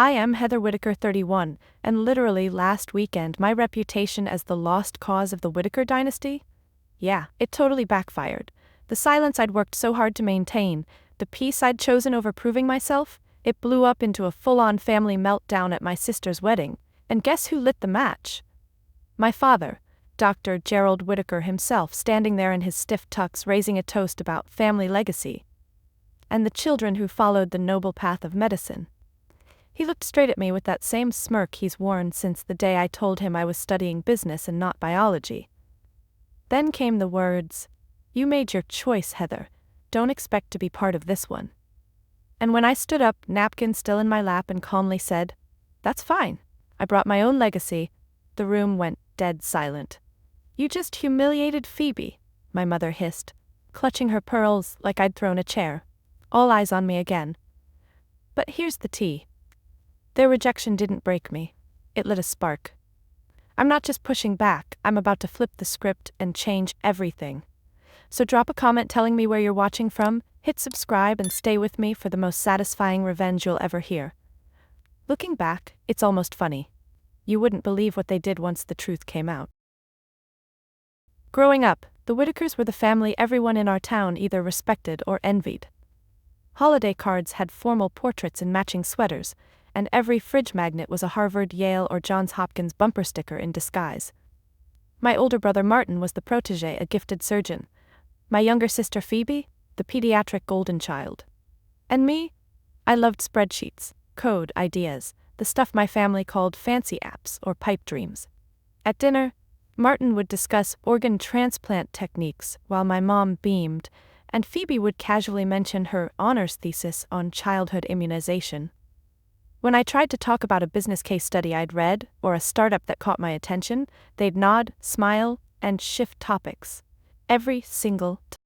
I am Heather Whitaker 31, and literally last weekend my reputation as the lost cause of the Whitaker dynasty? Yeah, it totally backfired. The silence I'd worked so hard to maintain, the peace I'd chosen over proving myself, it blew up into a full-on family meltdown at my sister's wedding, and guess who lit the match? My father, Dr. Gerald Whitaker himself, standing there in his stiff tux raising a toast about family legacy, and the children who followed the noble path of medicine. He looked straight at me with that same smirk he's worn since the day I told him I was studying business and not biology. Then came the words, "You made your choice, Heather. Don't expect to be part of this one." And when I stood up, napkin still in my lap, and calmly said, "That's fine. I brought my own legacy," the room went dead silent. "You just humiliated Phoebe," my mother hissed, clutching her pearls like I'd thrown a chair. All eyes on me again. But here's the tea. Their rejection didn't break me. It lit a spark. I'm not just pushing back, I'm about to flip the script and change everything. So drop a comment telling me where you're watching from, hit subscribe, and stay with me for the most satisfying revenge you'll ever hear. Looking back, it's almost funny. You wouldn't believe what they did once the truth came out. Growing up, the Whitakers were the family everyone in our town either respected or envied. Holiday cards had formal portraits in matching sweaters, and every fridge magnet was a Harvard, Yale, or Johns Hopkins bumper sticker in disguise. My older brother Martin was the protege, a gifted surgeon. My younger sister Phoebe, the pediatric golden child. And me? I loved spreadsheets, code, ideas, the stuff my family called fancy apps or pipe dreams. At dinner, Martin would discuss organ transplant techniques while my mom beamed, and Phoebe would casually mention her honors thesis on childhood immunization. When I tried to talk about a business case study I'd read, or a startup that caught my attention, they'd nod, smile, and shift topics. Every single time.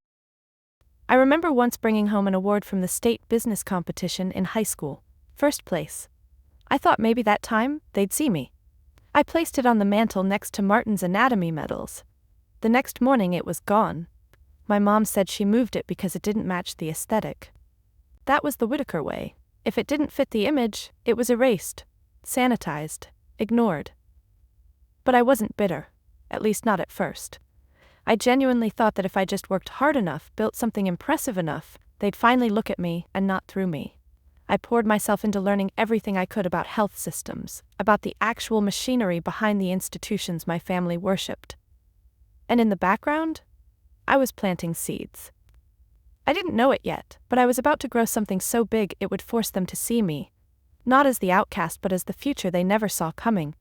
I remember once bringing home an award from the state business competition in high school. First place. I thought maybe that time, they'd see me. I placed it on the mantle next to Martin's anatomy medals. The next morning it was gone. My mom said she moved it because it didn't match the aesthetic. That was the Whitaker way. If it didn't fit the image, it was erased, sanitized, ignored. But I wasn't bitter, at least not at first. I genuinely thought that if I just worked hard enough, built something impressive enough, they'd finally look at me and not through me. I poured myself into learning everything I could about health systems, about the actual machinery behind the institutions my family worshipped. And in the background, I was planting seeds. I didn't know it yet, but I was about to grow something so big it would force them to see me, not as the outcast but as the future they never saw coming.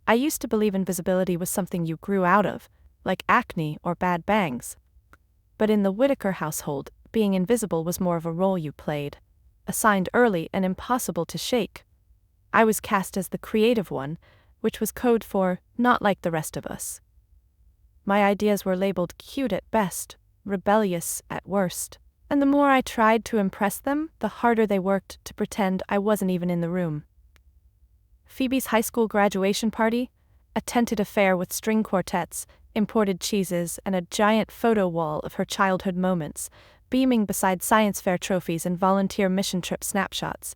I used to believe invisibility was something you grew out of, like acne or bad bangs. But in the Whitaker household, being invisible was more of a role you played, assigned early and impossible to shake. I was cast as the creative one, which was code for not like the rest of us. My ideas were labeled cute at best, rebellious at worst, and the more I tried to impress them, the harder they worked to pretend I wasn't even in the room. Phoebe's high school graduation party, a tented affair with string quartets, imported cheeses, and a giant photo wall of her childhood moments, beaming beside science fair trophies and volunteer mission trip snapshots.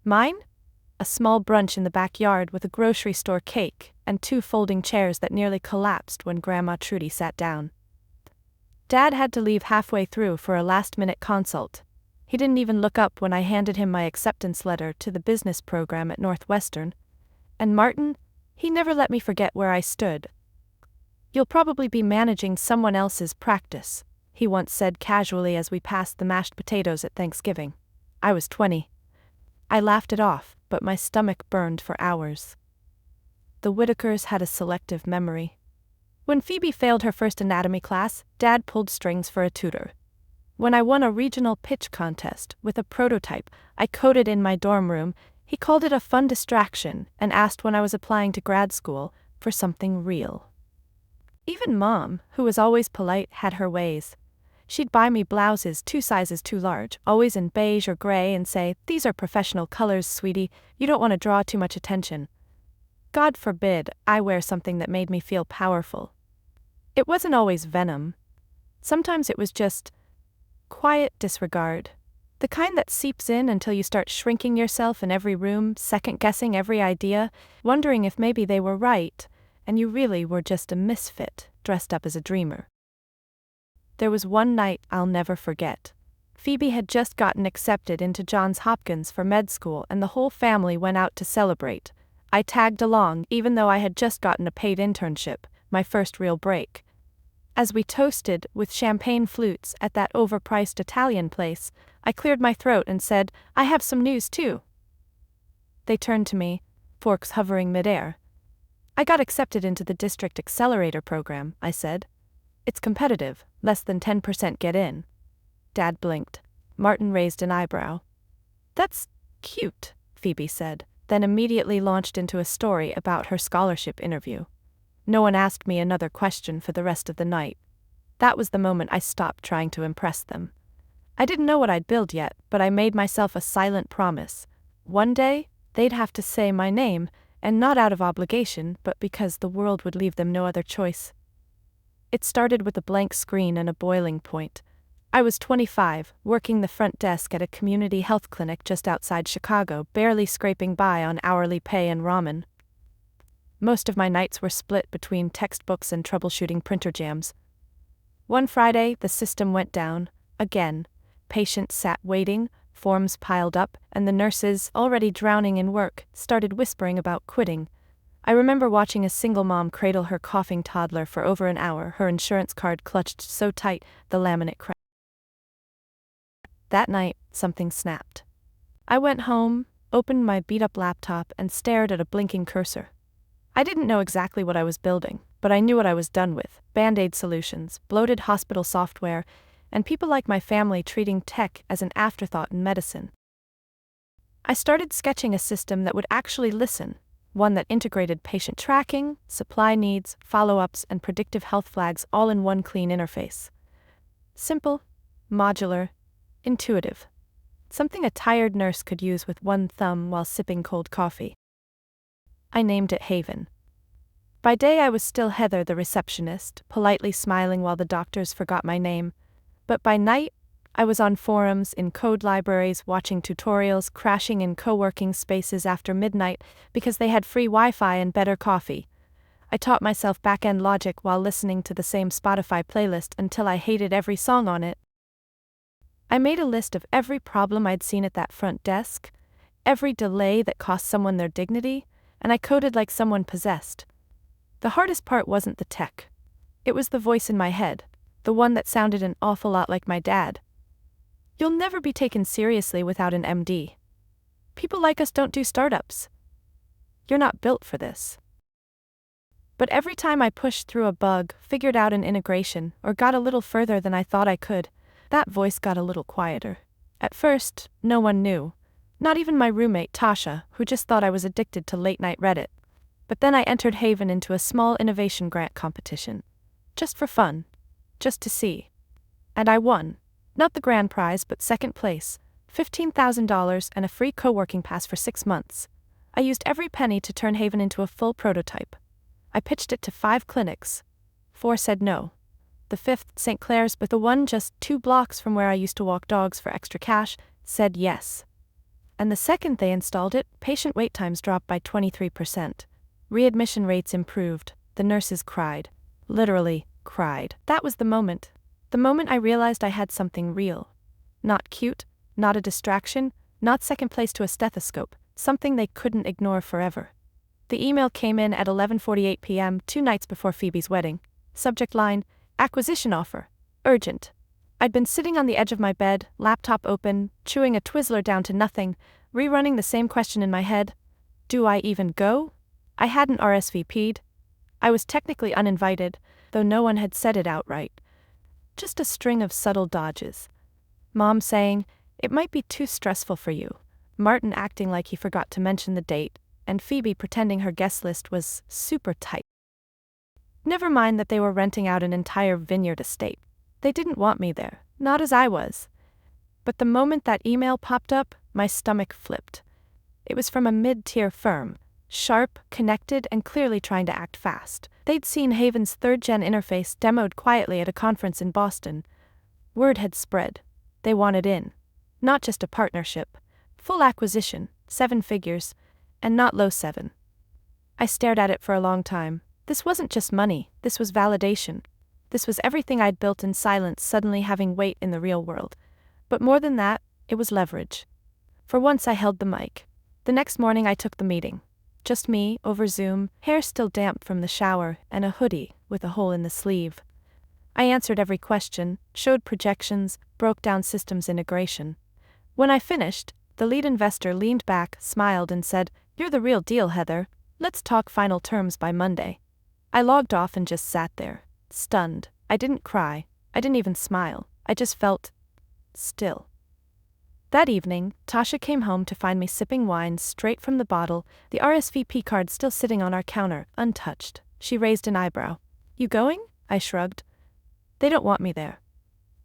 Mine? A small brunch in the backyard with a grocery store cake and 2 folding chairs that nearly collapsed when Grandma Trudy sat down. Dad had to leave halfway through for a last-minute consult. He didn't even look up when I handed him my acceptance letter to the business program at Northwestern. And Martin, he never let me forget where I stood. "You'll probably be managing someone else's practice," he once said casually as we passed the mashed potatoes at Thanksgiving. I was 20. I laughed it off, but my stomach burned for hours. The Whitakers had a selective memory. When Phoebe failed her first anatomy class, Dad pulled strings for a tutor. When I won a regional pitch contest with a prototype I coded in my dorm room, he called it a fun distraction and asked when I was applying to grad school for something real. Even Mom, who was always polite, had her ways. She'd buy me blouses 2 sizes too large, always in beige or gray, and say, "These are professional colors, sweetie, you don't want to draw too much attention." God forbid I wear something that made me feel powerful. It wasn't always venom. Sometimes it was just quiet disregard. The kind that seeps in until you start shrinking yourself in every room, second-guessing every idea, wondering if maybe they were right, and you really were just a misfit, dressed up as a dreamer. There was one night I'll never forget. Phoebe had just gotten accepted into Johns Hopkins for med school and the whole family went out to celebrate. I tagged along even though I had just gotten a paid internship, my first real break. As we toasted with champagne flutes at that overpriced Italian place, I cleared my throat and said, "I have some news too." They turned to me, forks hovering midair. "I got accepted into the district accelerator program," I said. "It's competitive, less than 10% get in." Dad blinked. Martin raised an eyebrow. "That's cute," Phoebe said, then immediately launched into a story about her scholarship interview. No one asked me another question for the rest of the night. That was the moment I stopped trying to impress them. I didn't know what I'd build yet, but I made myself a silent promise. One day, they'd have to say my name, and not out of obligation, but because the world would leave them no other choice. It started with a blank screen and a boiling point. I was 25, working the front desk at a community health clinic just outside Chicago, barely scraping by on hourly pay and ramen. Most of my nights were split between textbooks and troubleshooting printer jams. One Friday, the system went down, again. Patients sat waiting, forms piled up, and the nurses, already drowning in work, started whispering about quitting. I remember watching a single mom cradle her coughing toddler for over an hour, her insurance card clutched so tight the laminate cracked. That night, something snapped. I went home, opened my beat-up laptop, and stared at a blinking cursor. I didn't know exactly what I was building, but I knew what I was done with: Band-Aid solutions, bloated hospital software, and people like my family treating tech as an afterthought in medicine. I started sketching a system that would actually listen, one that integrated patient tracking, supply needs, follow-ups, and predictive health flags all in one clean interface. Simple, modular, intuitive. Something a tired nurse could use with one thumb while sipping cold coffee. I named it Haven. By day I was still Heather the receptionist, politely smiling while the doctors forgot my name. But by night, I was on forums, in code libraries, watching tutorials, crashing in co-working spaces after midnight because they had free Wi-Fi and better coffee. I taught myself back-end logic while listening to the same Spotify playlist until I hated every song on it. I made a list of every problem I'd seen at that front desk, every delay that cost someone their dignity, and I coded like someone possessed. The hardest part wasn't the tech. It was the voice in my head, the one that sounded an awful lot like my dad. "You'll never be taken seriously without an MD. People like us don't do startups. You're not built for this." But every time I pushed through a bug, figured out an integration, or got a little further than I thought I could, that voice got a little quieter. At first, no one knew. Not even my roommate Tasha, who just thought I was addicted to late-night Reddit. But then I entered Haven into a small innovation grant competition. Just for fun. Just to see. And I won. Not the grand prize, but second place, $15,000 and a free co-working pass for 6 months. I used every penny to turn Haven into a full prototype. I pitched it to 5 clinics. 4 said no. The 5th, St. Clair's, but the one just 2 blocks from where I used to walk dogs for extra cash, said yes. And the second they installed it, patient wait times dropped by 23%. Readmission rates improved. The nurses cried. Literally, cried. That was the moment. The moment I realized I had something real. Not cute, not a distraction, not second place to a stethoscope, something they couldn't ignore forever. The email came in at 11:48 p.m., 2 nights before Phoebe's wedding. Subject line: acquisition offer. Urgent. I'd been sitting on the edge of my bed, laptop open, chewing a Twizzler down to nothing, rerunning the same question in my head. Do I even go? I hadn't RSVP'd. I was technically uninvited, though no one had said it outright. Just a string of subtle dodges. Mom saying, "It might be too stressful for you." Martin acting like he forgot to mention the date, and Phoebe pretending her guest list was super tight. Never mind that they were renting out an entire vineyard estate. They didn't want me there, not as I was. But the moment that email popped up, my stomach flipped. It was from a mid-tier firm, sharp, connected, and clearly trying to act fast. They'd seen Haven's 3rd-gen interface demoed quietly at a conference in Boston. Word had spread. They wanted in. Not just a partnership. Full acquisition, 7 figures, and not low 7. I stared at it for a long time. This wasn't just money, this was validation. This was everything I'd built in silence suddenly having weight in the real world. But more than that, it was leverage. For once I held the mic. The next morning I took the meeting. Just me, over Zoom, hair still damp from the shower, and a hoodie with a hole in the sleeve. I answered every question, showed projections, broke down systems integration. When I finished, the lead investor leaned back, smiled and said, "You're the real deal, Heather. Let's talk final terms by Monday." I logged off and just sat there, stunned. I didn't cry. I didn't even smile. I just felt still. That evening, Tasha came home to find me sipping wine straight from the bottle, the RSVP card still sitting on our counter, untouched. She raised an eyebrow. "You going?" I shrugged. "They don't want me there."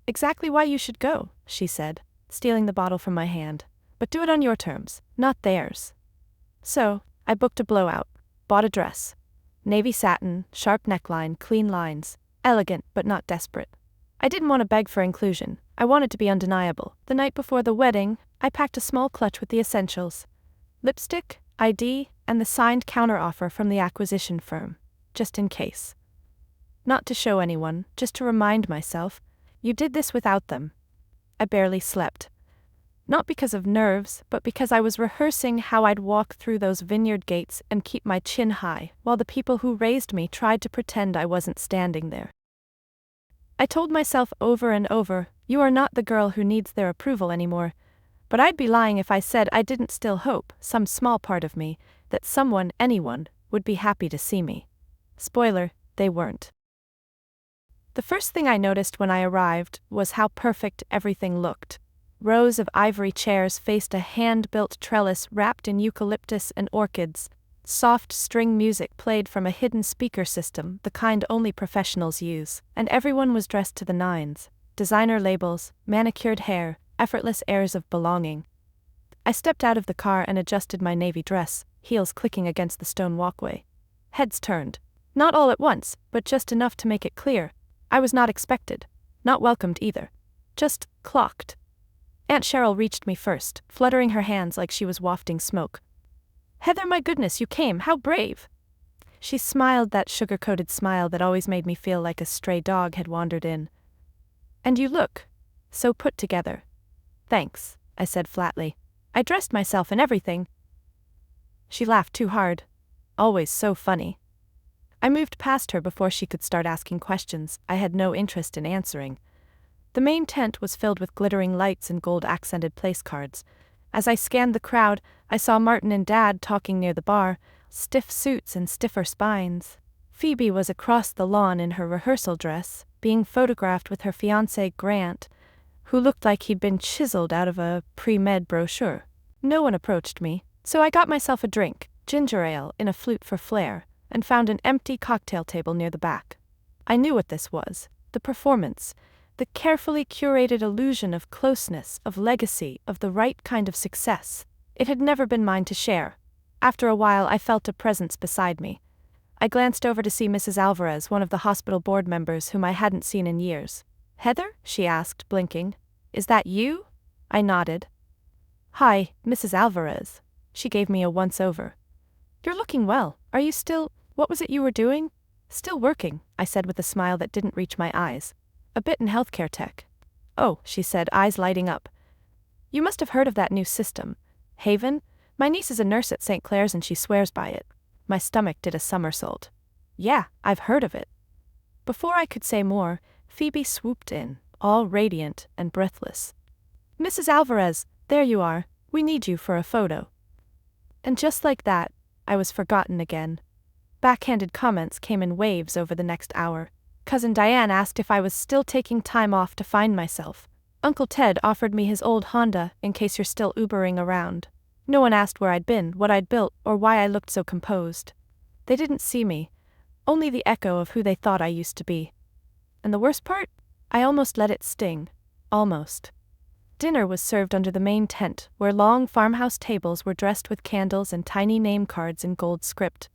"Exactly why you should go," she said, stealing the bottle from my hand. "But do it on your terms, not theirs." So, I booked a blowout, bought a dress. Navy satin, sharp neckline, clean lines, elegant but not desperate. I didn't want to beg for inclusion, I wanted to be undeniable. The night before the wedding, I packed a small clutch with the essentials. Lipstick, ID, and the signed counteroffer from the acquisition firm. Just in case. Not to show anyone, just to remind myself, you did this without them. I barely slept. Not because of nerves, but because I was rehearsing how I'd walk through those vineyard gates and keep my chin high, while the people who raised me tried to pretend I wasn't standing there. I told myself over and over, you are not the girl who needs their approval anymore, but I'd be lying if I said I didn't still hope, some small part of me, that someone, anyone, would be happy to see me. Spoiler, they weren't. The first thing I noticed when I arrived was how perfect everything looked. Rows of ivory chairs faced a hand-built trellis wrapped in eucalyptus and orchids. Soft string music played from a hidden speaker system, the kind only professionals use, and everyone was dressed to the nines. Designer labels, manicured hair, effortless airs of belonging. I stepped out of the car and adjusted my navy dress, heels clicking against the stone walkway. Heads turned. Not all at once, but just enough to make it clear. I was not expected. Not welcomed either. Just clocked. Aunt Cheryl reached me first, fluttering her hands like she was wafting smoke. "Heather, my goodness, you came, how brave!" She smiled that sugar-coated smile that always made me feel like a stray dog had wandered in. "And you look so put together." "Thanks," I said flatly. "I dressed myself and everything." She laughed too hard. Always so funny. I moved past her before she could start asking questions I had no interest in answering. The main tent was filled with glittering lights and gold-accented place cards. As I scanned the crowd, I saw Martin and Dad talking near the bar, stiff suits and stiffer spines. Phoebe was across the lawn in her rehearsal dress, being photographed with her fiancé Grant, who looked like he'd been chiseled out of a pre-med brochure. No one approached me, so I got myself a drink, ginger ale in a flute for flair, and found an empty cocktail table near the back. I knew what this was, the performance, the carefully curated illusion of closeness, of legacy, of the right kind of success. It had never been mine to share. After a while I felt a presence beside me. I glanced over to see Mrs. Alvarez, one of the hospital board members whom I hadn't seen in years. "Heather?" she asked, blinking. "Is that you?" I nodded. "Hi, Mrs. Alvarez." She gave me a once-over. "You're looking well. Are you still— what was it you were doing?" "Still working," I said with a smile that didn't reach my eyes. "A bit in healthcare tech." "Oh," she said, eyes lighting up. "You must have heard of that new system. Haven? My niece is a nurse at St. Clair's and she swears by it." My stomach did a somersault. "Yeah, I've heard of it." Before I could say more, Phoebe swooped in, all radiant and breathless. "Mrs. Alvarez, there you are. We need you for a photo." And just like that, I was forgotten again. Backhanded comments came in waves over the next hour. Cousin Diane asked if I was still taking time off to find myself. Uncle Ted offered me his old Honda in case you're still Ubering around. No one asked where I'd been, what I'd built, or why I looked so composed. They didn't see me, only the echo of who they thought I used to be. And the worst part? I almost let it sting. Almost. Dinner was served under the main tent, where long farmhouse tables were dressed with candles and tiny name cards in gold script.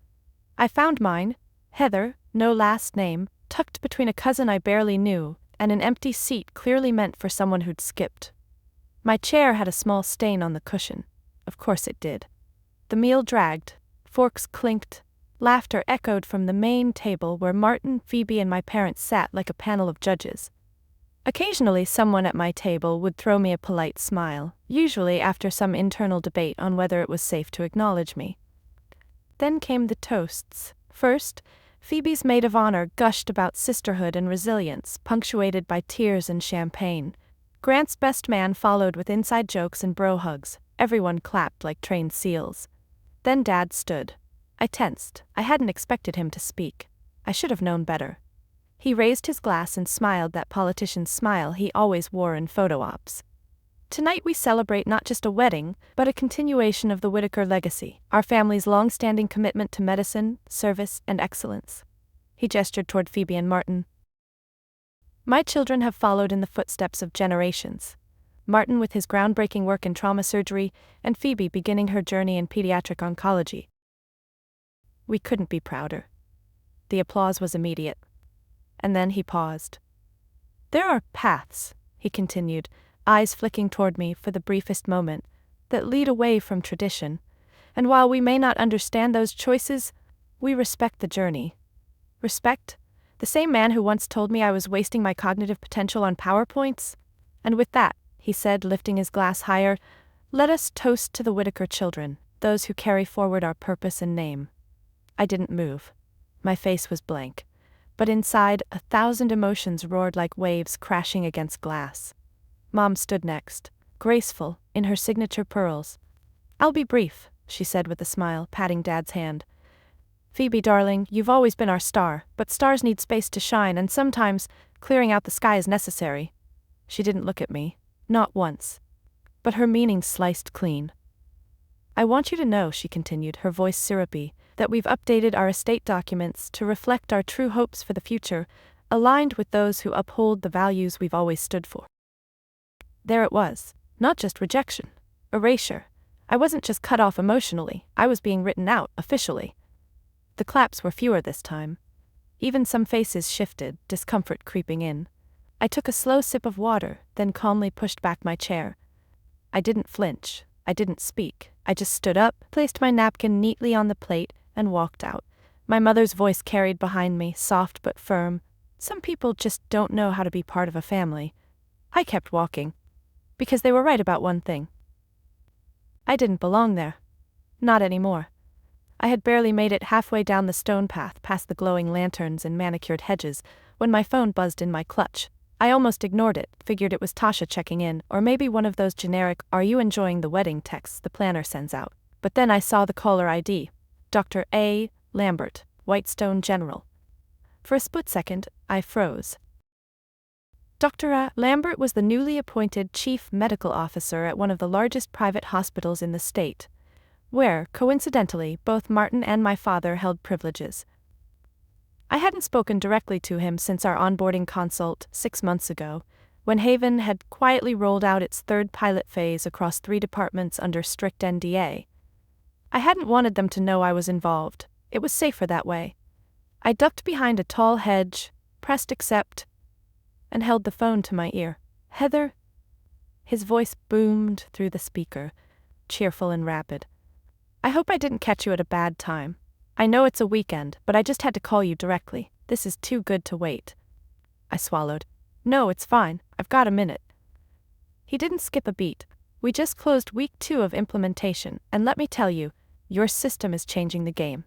I found mine, Heather, no last name, tucked between a cousin I barely knew, and an empty seat clearly meant for someone who'd skipped. My chair had a small stain on the cushion. Of course it did. The meal dragged, forks clinked, laughter echoed from the main table where Martin, Phoebe, and my parents sat like a panel of judges. Occasionally someone at my table would throw me a polite smile, usually after some internal debate on whether it was safe to acknowledge me. Then came the toasts. First, Phoebe's maid of honor gushed about sisterhood and resilience, punctuated by tears and champagne. Grant's best man followed with inside jokes and bro hugs. Everyone clapped like trained seals. Then Dad stood. I tensed. I hadn't expected him to speak. I should have known better. He raised his glass and smiled that politician's smile he always wore in photo ops. Tonight we celebrate not just a wedding, but a continuation of the Whitaker legacy, our family's long-standing commitment to medicine, service, and excellence. He gestured toward Phoebe and Martin. My children have followed in the footsteps of generations. Martin with his groundbreaking work in trauma surgery, and Phoebe beginning her journey in pediatric oncology. We couldn't be prouder. The applause was immediate. And then he paused. There are paths, he continued, eyes flicking toward me for the briefest moment, that lead away from tradition, and while we may not understand those choices, we respect the journey. Respect? The same man who once told me I was wasting my cognitive potential on PowerPoints? And with that, he said, lifting his glass higher, let us toast to the Whitaker children, those who carry forward our purpose and name. I didn't move. My face was blank. But inside, 1,000 emotions roared like waves crashing against glass. Mom stood next, graceful, in her signature pearls. I'll be brief, she said with a smile, patting Dad's hand. Phoebe, darling, you've always been our star, but stars need space to shine, and sometimes clearing out the sky is necessary. She didn't look at me, not once. But her meaning sliced clean. I want you to know, she continued, her voice syrupy, that we've updated our estate documents to reflect our true hopes for the future, aligned with those who uphold the values we've always stood for. There it was, not just rejection, erasure. I wasn't just cut off emotionally, I was being written out, officially. The claps were fewer this time. Even some faces shifted, discomfort creeping in. I took a slow sip of water, then calmly pushed back my chair. I didn't flinch, I didn't speak, I just stood up, placed my napkin neatly on the plate, and walked out. My mother's voice carried behind me, soft but firm. Some people just don't know how to be part of a family. I kept walking. Because they were right about one thing. I didn't belong there. Not anymore. I had barely made it halfway down the stone path past the glowing lanterns and manicured hedges when my phone buzzed in my clutch. I almost ignored it, figured it was Tasha checking in, or maybe one of those generic "Are you enjoying the wedding" texts the planner sends out. But then I saw the caller ID. Dr. A. Lambert, Whitestone General. For a split second, I froze. Dr. A. Lambert was the newly appointed chief medical officer at one of the largest private hospitals in the state, where, coincidentally, both Martin and my father held privileges. I hadn't spoken directly to him since our onboarding consult 6 months ago, when Haven had quietly rolled out its third pilot phase across 3 departments under strict NDA. I hadn't wanted them to know I was involved. It was safer that way. I ducked behind a tall hedge, pressed accept, and held the phone to my ear. Heather? His voice boomed through the speaker, cheerful and rapid. I hope I didn't catch you at a bad time. I know it's a weekend, but I just had to call you directly. This is too good to wait. I swallowed. No, it's fine. I've got a minute. He didn't skip a beat. We just closed week 2 of implementation, and let me tell you, your system is changing the game.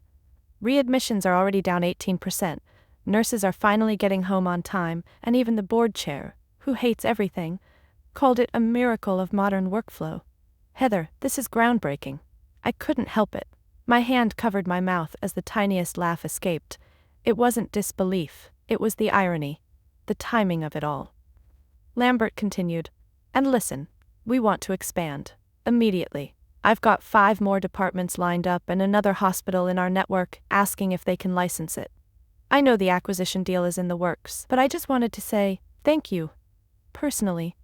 Readmissions are already down 18%. Nurses are finally getting home on time, and even the board chair, who hates everything, called it a miracle of modern workflow. Heather, this is groundbreaking. I couldn't help it. My hand covered my mouth as the tiniest laugh escaped. It wasn't disbelief, it was the irony, the timing of it all. Lambert continued, and listen, we want to expand. Immediately. I've got 5 more departments lined up and another hospital in our network asking if they can license it. I know the acquisition deal is in the works, but I just wanted to say, thank you. Personally.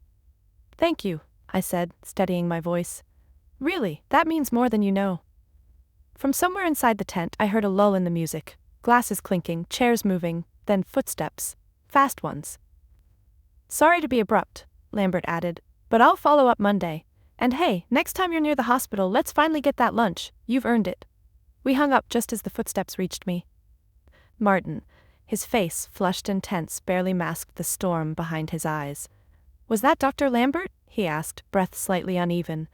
Thank you, I said, steadying my voice. Really, that means more than you know. From somewhere inside the tent I heard a lull in the music, glasses clinking, chairs moving, then footsteps, fast ones. Sorry to be abrupt, Lambert added, But I'll follow up Monday. And hey, next time you're near the hospital, let's finally get that lunch. You've earned it. We hung up just as the footsteps reached me. Martin, his face, flushed and tense, barely masked the storm behind his eyes. Was that Dr. Lambert? He asked, breath slightly uneven.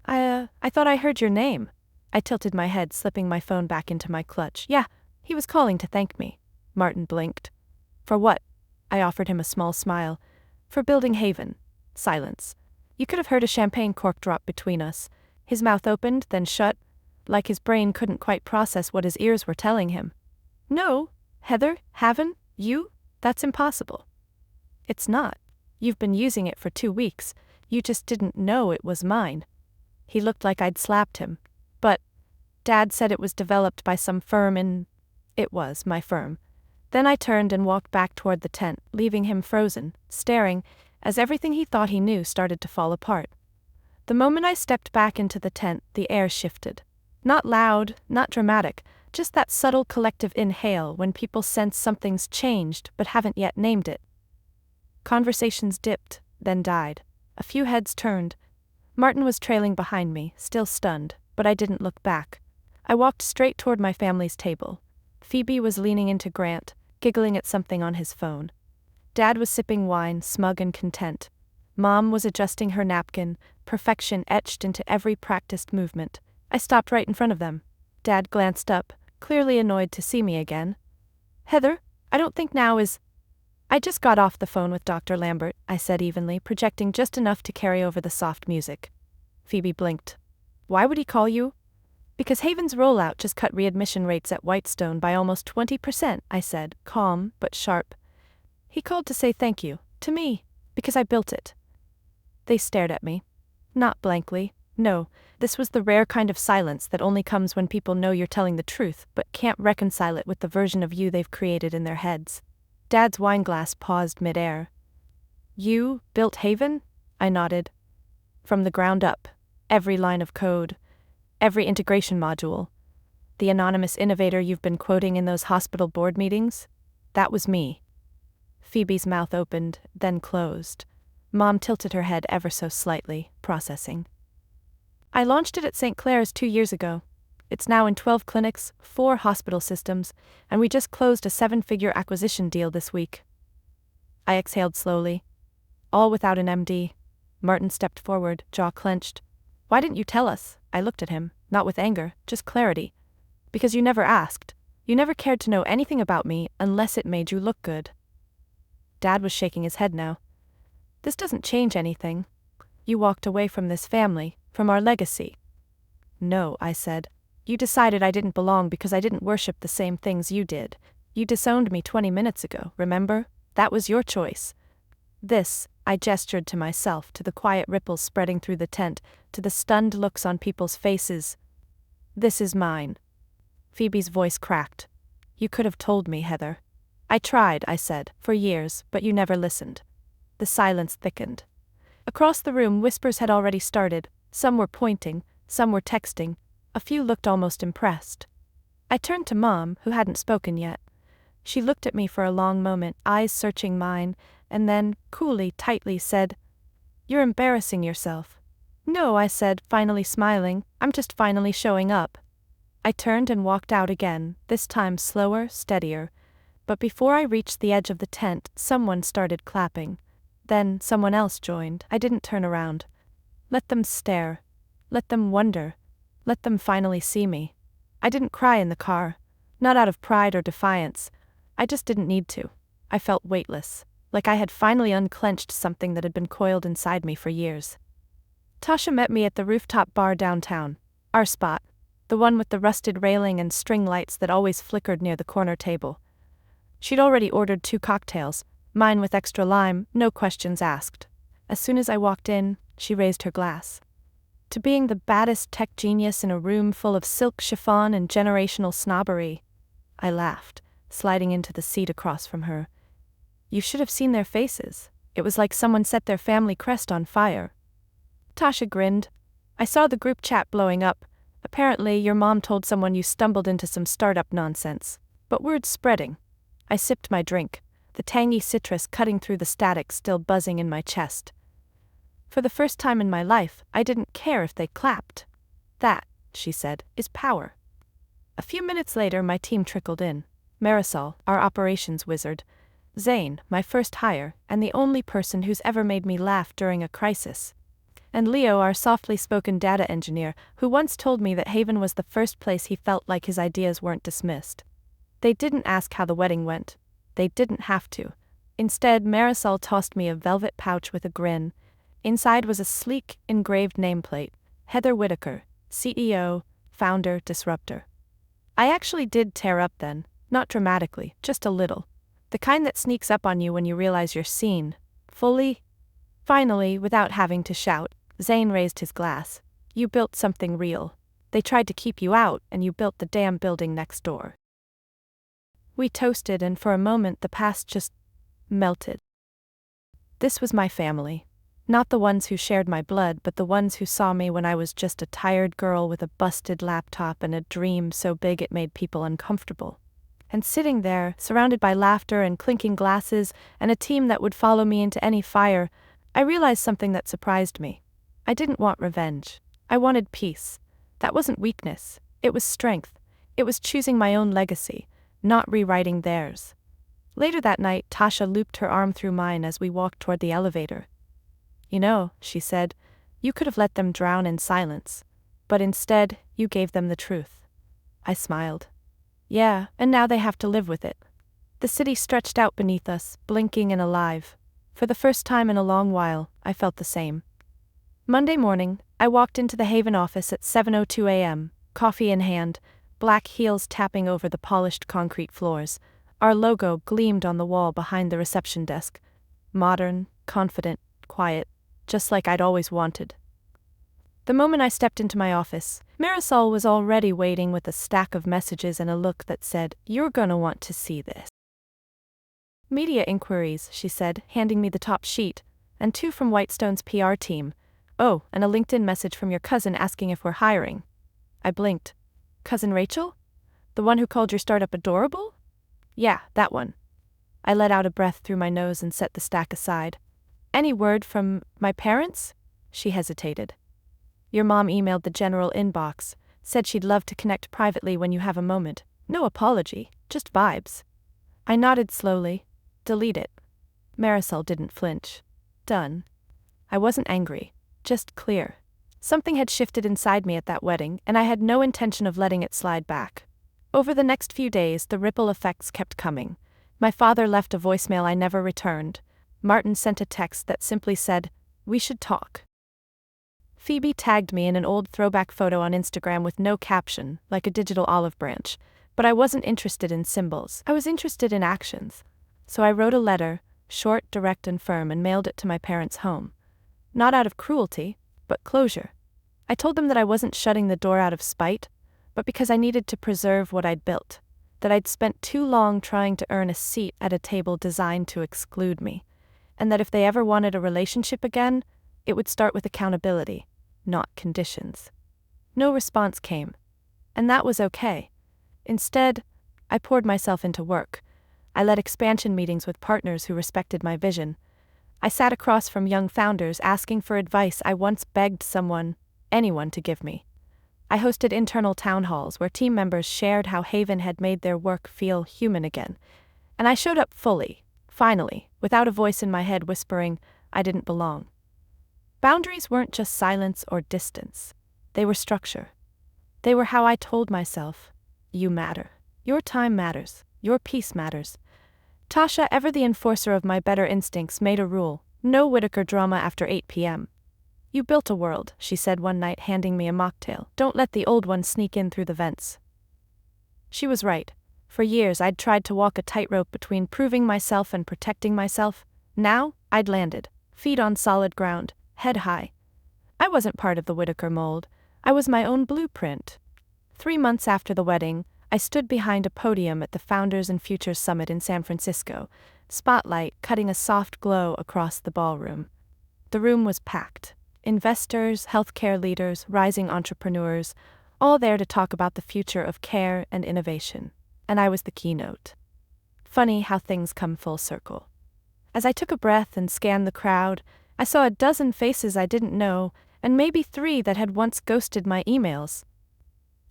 I thought I heard your name. I tilted my head, slipping my phone back into my clutch. Yeah, he was calling to thank me. Martin blinked. For what? I offered him a small smile. For building Haven. Silence. You could have heard a champagne cork drop between us. His mouth opened, then shut, like his brain couldn't quite process what his ears were telling him. No, Heather, haven't you? That's impossible. It's not. You've been using it for 2 weeks. You just didn't know it was mine. He looked like I'd slapped him. But Dad said it was developed by some firm in... It was my firm. Then I turned and walked back toward the tent, leaving him frozen, staring, as everything he thought he knew started to fall apart. The moment I stepped back into the tent, the air shifted. Not loud, not dramatic, just that subtle collective inhale when people sense something's changed but haven't yet named it. Conversations dipped, then died. A few heads turned. Martin was trailing behind me, still stunned, but I didn't look back. I walked straight toward my family's table. Phoebe was leaning into Grant, giggling at something on his phone. Dad was sipping wine, smug and content. Mom was adjusting her napkin, perfection etched into every practiced movement. I stopped right in front of them. Dad glanced up, clearly annoyed to see me again. Heather, I don't think now is... I just got off the phone with Dr. Lambert, I said evenly, projecting just enough to carry over the soft music. Phoebe blinked. Why would he call you? Because Haven's rollout just cut readmission rates at Whitestone by almost 20%, I said, calm but sharp. He called to say thank you, to me, because I built it. They stared at me. Not blankly, no, this was the rare kind of silence that only comes when people know you're telling the truth but can't reconcile it with the version of you they've created in their heads. Dad's wineglass paused mid-air. You built Haven? I nodded. From the ground up, every line of code, every integration module. The anonymous innovator you've been quoting in those hospital board meetings? That was me. Phoebe's mouth opened, then closed. Mom tilted her head ever so slightly, processing. I launched it at St. Clair's 2 years ago. It's now in 12 clinics, 4 hospital systems, and we just closed a 7-figure acquisition deal this week. I exhaled slowly. All without an MD. Martin stepped forward, jaw clenched. Why didn't you tell us? I looked at him, not with anger, just clarity. Because you never asked. You never cared to know anything about me unless it made you look good. Dad was shaking his head now. This doesn't change anything. You walked away from this family, from our legacy. No, I said. You decided I didn't belong because I didn't worship the same things you did. You disowned me 20 minutes ago, remember? That was your choice. This, I gestured to myself, to the quiet ripples spreading through the tent, to the stunned looks on people's faces. This is mine. Phoebe's voice cracked. You could have told me, Heather. I tried, I said, for years, but you never listened. The silence thickened. Across the room, whispers had already started. Some were pointing, some were texting. A few looked almost impressed. I turned to Mom, who hadn't spoken yet. She looked at me for a long moment, eyes searching mine, and then, coolly, tightly, said, You're embarrassing yourself. No, I said, finally smiling, I'm just finally showing up. I turned and walked out again, this time slower, steadier. But before I reached the edge of the tent, someone started clapping. Then someone else joined. I didn't turn around. Let them stare. Let them wonder. Let them finally see me. I didn't cry in the car. Not out of pride or defiance. I just didn't need to. I felt weightless, like I had finally unclenched something that had been coiled inside me for years. Tasha met me at the rooftop bar downtown. Our spot. The one with the rusted railing and string lights that always flickered near the corner table. She'd already ordered 2 cocktails, mine with extra lime, no questions asked. As soon as I walked in, she raised her glass. To being the baddest tech genius in a room full of silk chiffon and generational snobbery. I laughed, sliding into the seat across from her. You should have seen their faces. It was like someone set their family crest on fire. Tasha grinned. I saw the group chat blowing up. Apparently, your mom told someone you stumbled into some startup nonsense. But word's spreading. I sipped my drink, the tangy citrus cutting through the static still buzzing in my chest. For the first time in my life, I didn't care if they clapped. That, she said, is power. A few minutes later, my team trickled in. Marisol, our operations wizard, Zane, my first hire, and the only person who's ever made me laugh during a crisis, and Leo, our softly spoken data engineer, who once told me that Haven was the first place he felt like his ideas weren't dismissed. They didn't ask how the wedding went. They didn't have to. Instead, Marisol tossed me a velvet pouch with a grin. Inside was a sleek, engraved nameplate, Heather Whitaker, CEO, founder, disruptor. I actually did tear up then, not dramatically, just a little. The kind that sneaks up on you when you realize you're seen. Fully. Finally, without having to shout, Zane raised his glass. You built something real. They tried to keep you out, and you built the damn building next door. We toasted, and for a moment the past just melted. This was my family. Not the ones who shared my blood, but the ones who saw me when I was just a tired girl with a busted laptop and a dream so big it made people uncomfortable. And sitting there, surrounded by laughter and clinking glasses, and a team that would follow me into any fire, I realized something that surprised me. I didn't want revenge. I wanted peace. That wasn't weakness. It was strength. It was choosing my own legacy, not rewriting theirs. Later that night, Tasha looped her arm through mine as we walked toward the elevator. You know, she said, you could have let them drown in silence, but instead, you gave them the truth. I smiled. Yeah, and now they have to live with it. The city stretched out beneath us, blinking and alive. For the first time in a long while, I felt the same. Monday morning, I walked into the Haven office at 7:02 a.m., coffee in hand, black heels tapping over the polished concrete floors. Our logo gleamed on the wall behind the reception desk. Modern, confident, quiet, just like I'd always wanted. The moment I stepped into my office, Marisol was already waiting with a stack of messages and a look that said, "You're gonna want to see this." Media inquiries, she said, handing me the top sheet, and 2 from Whitestone's PR team. Oh, and a LinkedIn message from your cousin asking if we're hiring. I blinked. Cousin Rachel? The one who called your startup adorable? Yeah, that one. I let out a breath through my nose and set the stack aside. Any word from my parents? She hesitated. Your mom emailed the general inbox, said she'd love to connect privately when you have a moment. No apology, just vibes. I nodded slowly. Delete it. Marisol didn't flinch. Done. I wasn't angry, just clear. Something had shifted inside me at that wedding, and I had no intention of letting it slide back. Over the next few days, the ripple effects kept coming. My father left a voicemail I never returned. Martin sent a text that simply said, "We should talk." Phoebe tagged me in an old throwback photo on Instagram with no caption, like a digital olive branch. But I wasn't interested in symbols. I was interested in actions. So I wrote a letter, short, direct, and firm, and mailed it to my parents' home. Not out of cruelty, but closure. I told them that I wasn't shutting the door out of spite, but because I needed to preserve what I'd built, that I'd spent too long trying to earn a seat at a table designed to exclude me, and that if they ever wanted a relationship again, it would start with accountability, not conditions. No response came, and that was okay. Instead, I poured myself into work. I led expansion meetings with partners who respected my vision. I sat across from young founders asking for advice I once begged anyone to give me. I hosted internal town halls where team members shared how Haven had made their work feel human again. And I showed up fully, finally, without a voice in my head whispering, I didn't belong. Boundaries weren't just silence or distance. They were structure. They were how I told myself, you matter. Your time matters. Your peace matters. Tasha, ever the enforcer of my better instincts, made a rule: no Whitaker drama after 8 p.m. You built a world, she said one night, handing me a mocktail. Don't let the old one sneak in through the vents. She was right. For years I'd tried to walk a tightrope between proving myself and protecting myself. Now, I'd landed, feet on solid ground, head high. I wasn't part of the Whitaker mold. I was my own blueprint. 3 months after the wedding, I stood behind a podium at the Founders and Futures Summit in San Francisco, spotlight cutting a soft glow across the ballroom. The room was packed. Investors, healthcare leaders, rising entrepreneurs, all there to talk about the future of care and innovation. And I was the keynote. Funny how things come full circle. As I took a breath and scanned the crowd, I saw a dozen faces I didn't know, and maybe 3 that had once ghosted my emails.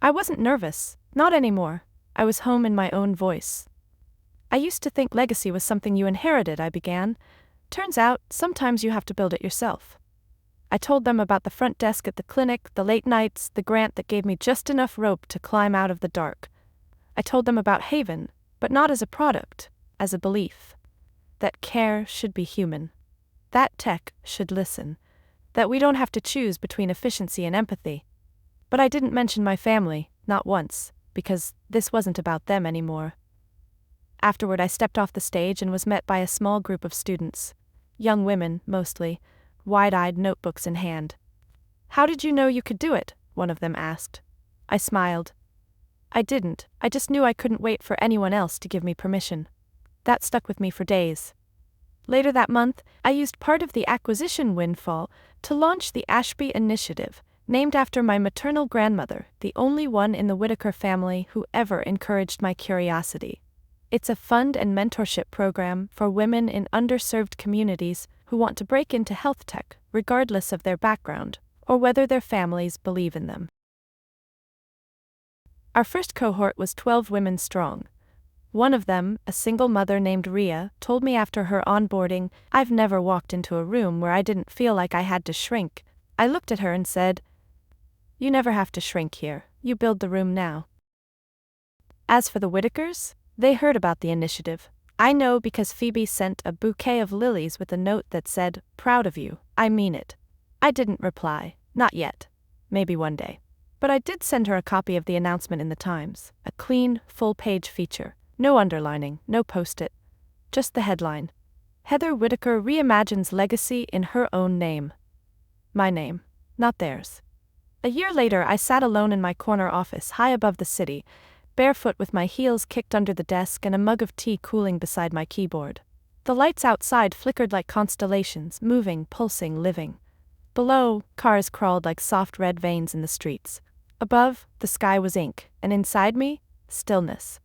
I wasn't nervous, not anymore. I was home in my own voice. I used to think legacy was something you inherited, I began. Turns out, sometimes you have to build it yourself. I told them about the front desk at the clinic, the late nights, the grant that gave me just enough rope to climb out of the dark. I told them about Haven, but not as a product, as a belief. That care should be human. That tech should listen. That we don't have to choose between efficiency and empathy. But I didn't mention my family, not once, because this wasn't about them anymore. Afterward, I stepped off the stage and was met by a small group of students. Young women, mostly, wide-eyed, notebooks in hand. "How did you know you could do it?" one of them asked. I smiled. I didn't, I just knew I couldn't wait for anyone else to give me permission. That stuck with me for days. Later that month, I used part of the acquisition windfall to launch the Ashby Initiative, named after my maternal grandmother, the only one in the Whitaker family who ever encouraged my curiosity. It's a fund and mentorship program for women in underserved communities who want to break into health tech, regardless of their background, or whether their families believe in them. Our first cohort was 12 women strong. One of them, a single mother named Rhea, told me after her onboarding, "I've never walked into a room where I didn't feel like I had to shrink." I looked at her and said, "You never have to shrink here, you build the room now." As for the Whitakers, they heard about the initiative. I know because Phoebe sent a bouquet of lilies with a note that said, "Proud of you, I mean it." I didn't reply, not yet. Maybe one day. But I did send her a copy of the announcement in the Times, a clean, full-page feature. No underlining, no post-it. Just the headline. Heather Whitaker reimagines legacy in her own name. My name, not theirs. A year later, I sat alone in my corner office high above the city, barefoot with my heels kicked under the desk and a mug of tea cooling beside my keyboard. The lights outside flickered like constellations, moving, pulsing, living. Below, cars crawled like soft red veins in the streets. Above, the sky was ink, and inside me, stillness.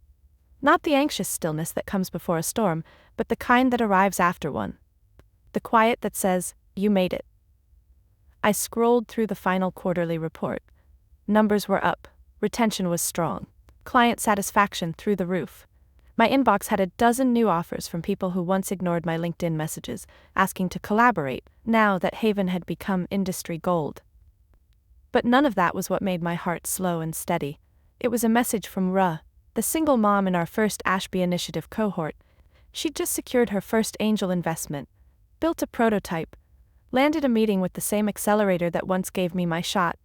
Not the anxious stillness that comes before a storm, but the kind that arrives after one. The quiet that says, "You made it." I scrolled through the final quarterly report. Numbers were up, retention was strong, client satisfaction through the roof. My inbox had a dozen new offers from people who once ignored my LinkedIn messages, asking to collaborate, now that Haven had become industry gold. But none of that was what made my heart slow and steady. It was a message from Ruh, the single mom in our first Ashby Initiative cohort. She'd just secured her first angel investment, built a prototype, landed a meeting with the same accelerator that once gave me my shot.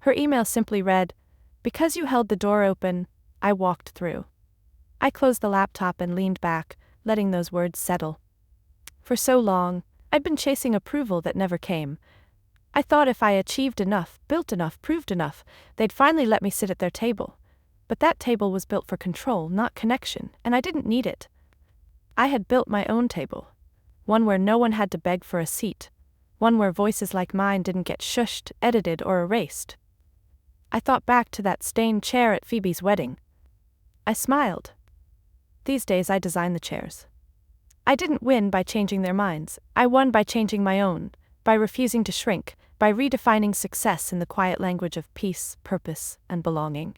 Her email simply read, "Because you held the door open, I walked through." I closed the laptop and leaned back, letting those words settle. For so long, I'd been chasing approval that never came. I thought if I achieved enough, built enough, proved enough, they'd finally let me sit at their table. But that table was built for control, not connection, and I didn't need it. I had built my own table. One where no one had to beg for a seat. One where voices like mine didn't get shushed, edited, or erased. I thought back to that stained chair at Phoebe's wedding. I smiled. These days I design the chairs. I didn't win by changing their minds. I won by changing my own, by refusing to shrink, by redefining success in the quiet language of peace, purpose, and belonging.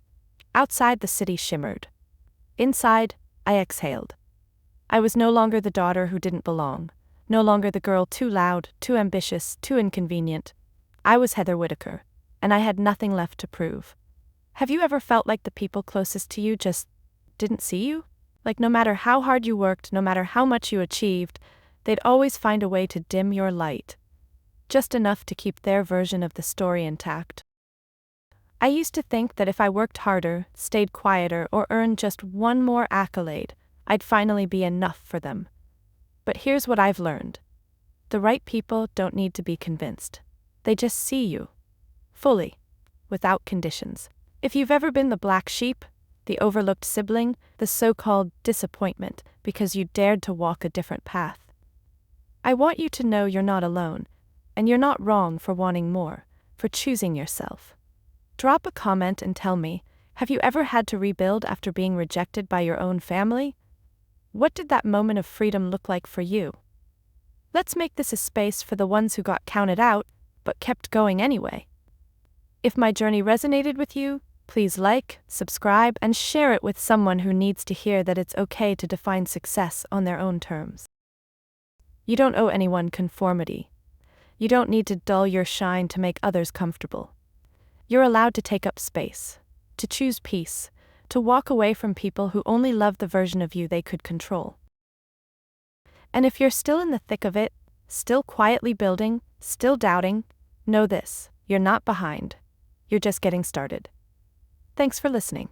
Outside, the city shimmered. Inside, I exhaled. I was no longer the daughter who didn't belong, no longer the girl too loud, too ambitious, too inconvenient. I was Heather Whitaker, and I had nothing left to prove. Have you ever felt like the people closest to you just didn't see you? Like no matter how hard you worked, no matter how much you achieved, they'd always find a way to dim your light. Just enough to keep their version of the story intact. I used to think that if I worked harder, stayed quieter, or earned just one more accolade, I'd finally be enough for them. But here's what I've learned. The right people don't need to be convinced. They just see you. Fully. Without conditions. If you've ever been the black sheep, the overlooked sibling, the so-called disappointment because you dared to walk a different path, I want you to know you're not alone, and you're not wrong for wanting more, for choosing yourself. Drop a comment and tell me, have you ever had to rebuild after being rejected by your own family? What did that moment of freedom look like for you? Let's make this a space for the ones who got counted out, but kept going anyway. If my journey resonated with you, please like, subscribe, and share it with someone who needs to hear that it's okay to define success on their own terms. You don't owe anyone conformity. You don't need to dull your shine to make others comfortable. You're allowed to take up space, to choose peace, to walk away from people who only love the version of you they could control. And if you're still in the thick of it, still quietly building, still doubting, know this: you're not behind. You're just getting started. Thanks for listening.